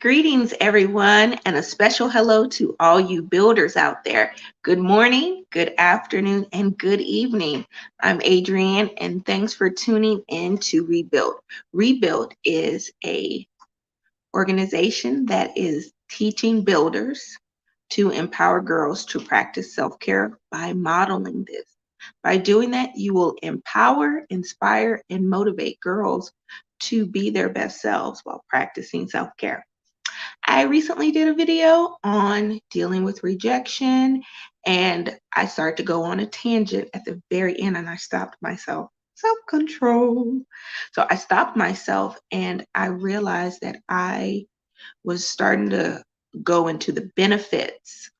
Greetings, everyone, and a special hello to all you builders out there. Good morning, good afternoon, and good evening. I'm Adrienne, and thanks for tuning in to Rebuild. Rebuild is a organization that is teaching builders to empower girls to practice self-care by modeling this. By doing that, you will empower, inspire, and motivate girls to be their best selves while practicing self-care. I recently did a video on dealing with rejection, and I started to go on a tangent at the very end, and I stopped myself. Self-control. So I stopped myself, and I realized that I was starting to go into the benefits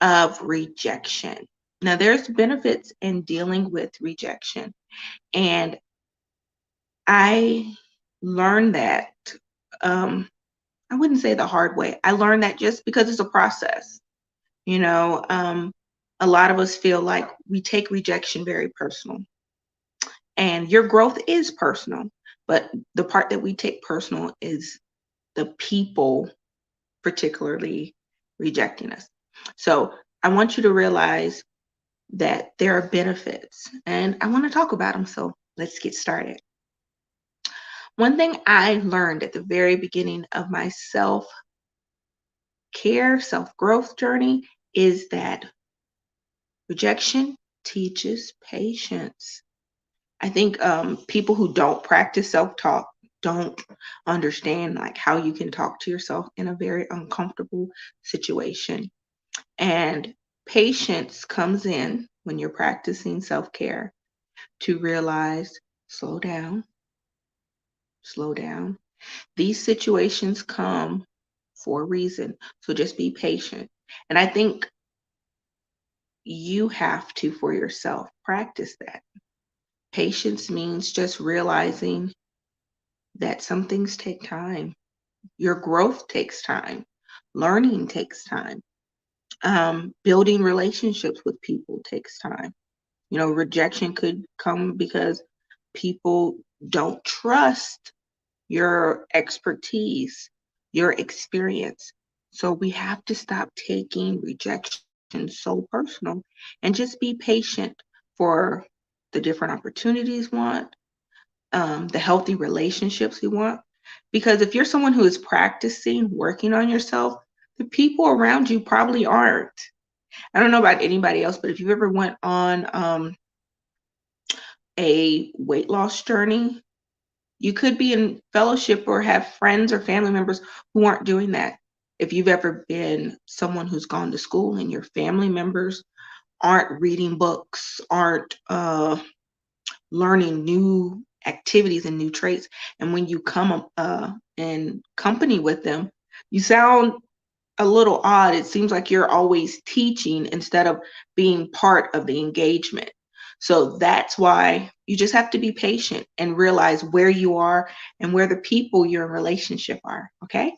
of rejection. Now, there's benefits in dealing with rejection, and I learned that. Um, I wouldn't say the hard way. I learned that just because it's a process. You know, a lot of us feel like we take rejection very personal, and your growth is personal. But the part that we take personal is the people, particularly rejecting us. So I want you to realize that there are benefits, and I want to talk about them. So let's get started. One thing I learned at the very beginning of my self-care, self-growth journey is that rejection teaches patience. I think people who don't practice self-talk don't understand like how you can talk to yourself in a very uncomfortable situation. And patience comes in when you're practicing self-care to realize, slow down, slow down. These situations come for a reason. So just be patient. And I think you have to, for yourself, practice that. Patience means just realizing that some things take time. Your growth takes time. Learning takes time. Building relationships with people takes time. You know, rejection could come because people don't trust your expertise, your experience. So we have to stop taking rejection so personal and just be patient for the different opportunities we want, the healthy relationships we want. Because if you're someone who is practicing working on yourself, the people around you probably aren't. I don't know about anybody else, but if you've ever went on a weight loss journey, you could be in fellowship or have friends or family members who aren't doing that. If you've ever been someone who's gone to school and your family members aren't reading books, aren't learning new activities and new traits, and when you come in company with them, you sound a little odd. It seems like you're always teaching instead of being part of the engagement. So that's why you just have to be patient and realize where you are and where the people you're in relationship are. Okay.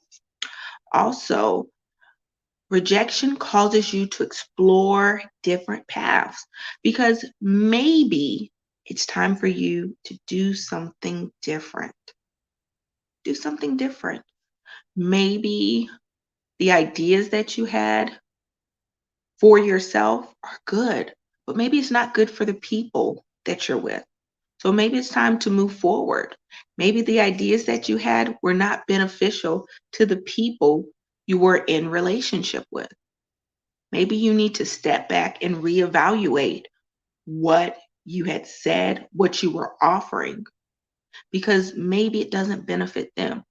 Also, rejection causes you to explore different paths because maybe it's time for you to do something different. Do something different. Maybe the ideas that you had for yourself are good, but maybe it's not good for the people that you're with. So maybe it's time to move forward. Maybe the ideas that you had were not beneficial to the people you were in relationship with. Maybe you need to step back and reevaluate what you had said, what you were offering, because maybe it doesn't benefit them.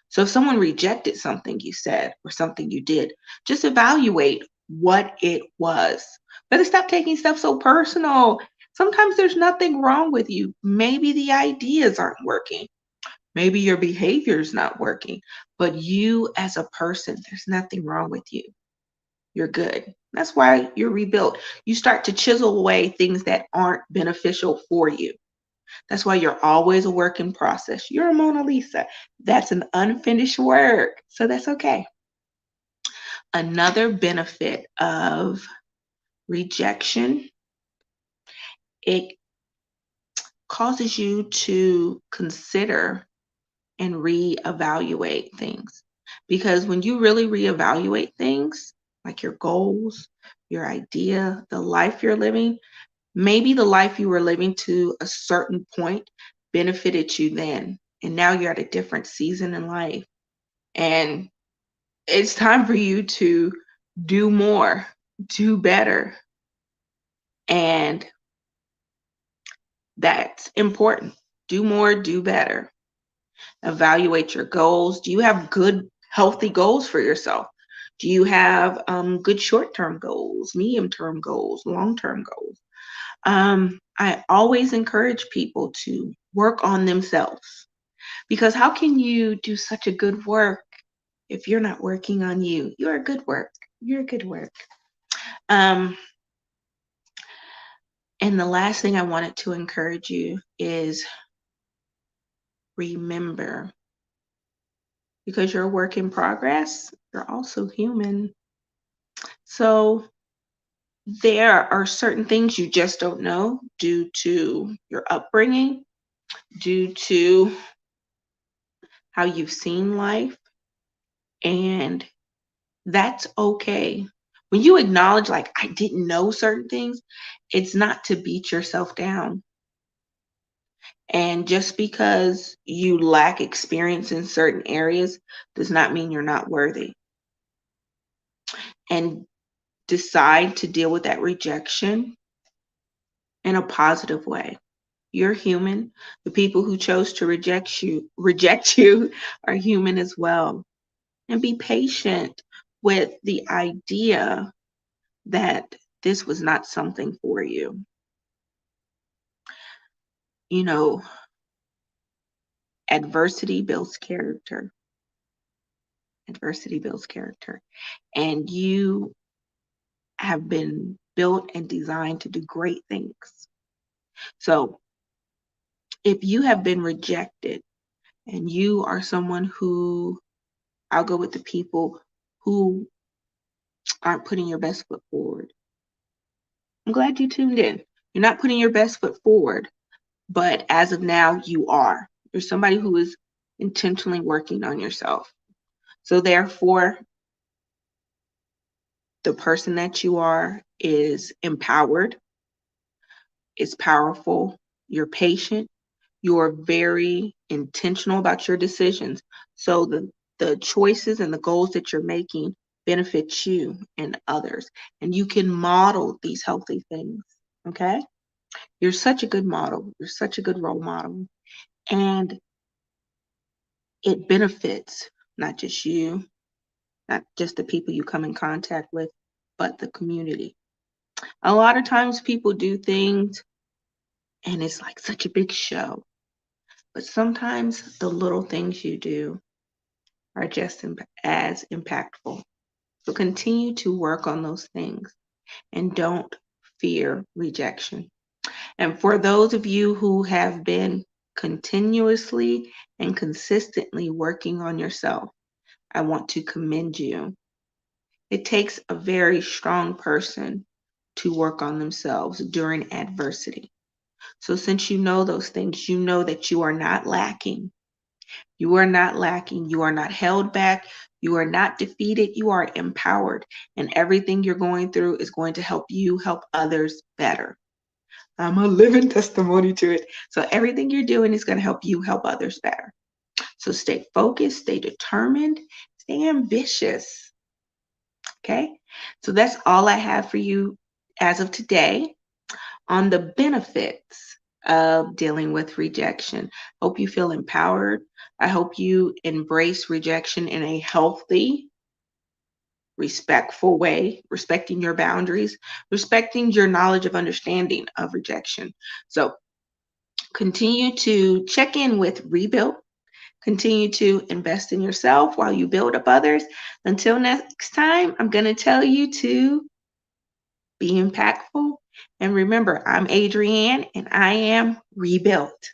So if someone rejected something you said or something you did, just evaluate what it was. Better stop taking stuff so personal. Sometimes there's nothing wrong with you. Maybe the ideas aren't working. Maybe your behavior is not working. But you as a person, there's nothing wrong with you. You're good. That's why you're rebuilt. You start to chisel away things that aren't beneficial for you. That's why you're always a work in process. You're a Mona Lisa. That's an unfinished work. So that's okay. Another benefit of rejection, it causes you to consider and reevaluate things. Because when you really reevaluate things, like your goals, your idea, the life you're living, maybe the life you were living to a certain point benefited you then. And now you're at a different season in life. And it's time for you to do more, do better. And that's important. Do more, do better. Evaluate your goals. Do you have good, healthy goals for yourself? Do you have good short term goals, medium term goals, long term goals? I always encourage people to work on themselves because how can you do such a good work if you're not working on you? You're a good work. You're a good work. Um, and the last thing I wanted to encourage you is remember, because you're a work in progress, you're also human. So there are certain things you just don't know due to your upbringing, due to how you've seen life, and that's okay. When you acknowledge, like, I didn't know certain things, it's not to beat yourself down. And just because you lack experience in certain areas does not mean you're not worthy. And decide to deal with that rejection in a positive way. You're human. The people who chose to reject you are human as well. And be patient with the idea that this was not something for you. You know, adversity builds character. Adversity builds character. And you have been built and designed to do great things. So if you have been rejected and you are someone who, I'll go with the people who aren't putting your best foot forward. I'm glad you tuned in. You're not putting your best foot forward, but as of now, you are. You're somebody who is intentionally working on yourself. So therefore, the person that you are is empowered, is powerful, you're patient, you're very intentional about your decisions. So the choices and the goals that you're making benefit you and others. And you can model these healthy things. Okay? You're such a good model. You're such a good role model. And it benefits not just you, not just the people you come in contact with, but the community. A lot of times people do things and it's like such a big show. But sometimes the little things you do are just as impactful. So continue to work on those things and don't fear rejection. And for those of you who have been continuously and consistently working on yourself, I want to commend you. It takes a very strong person to work on themselves during adversity. So since you know those things, you know that you are not lacking. You are not lacking. You are not held back. You are not defeated. You are empowered. And everything you're going through is going to help you help others better. I'm a living testimony to it. So everything you're doing is going to help you help others better. So stay focused, stay determined, stay ambitious. Okay? So that's all I have for you as of today on the benefits of dealing with rejection. Hope you feel empowered. I hope you embrace rejection in a healthy, respectful way, respecting your boundaries, respecting your knowledge of understanding of rejection. So continue to check in with Rebuild. Continue to invest in yourself while you build up others. Until next time, I'm going to tell you to be impactful. And remember, I'm Adrienne and I am Rebuilt.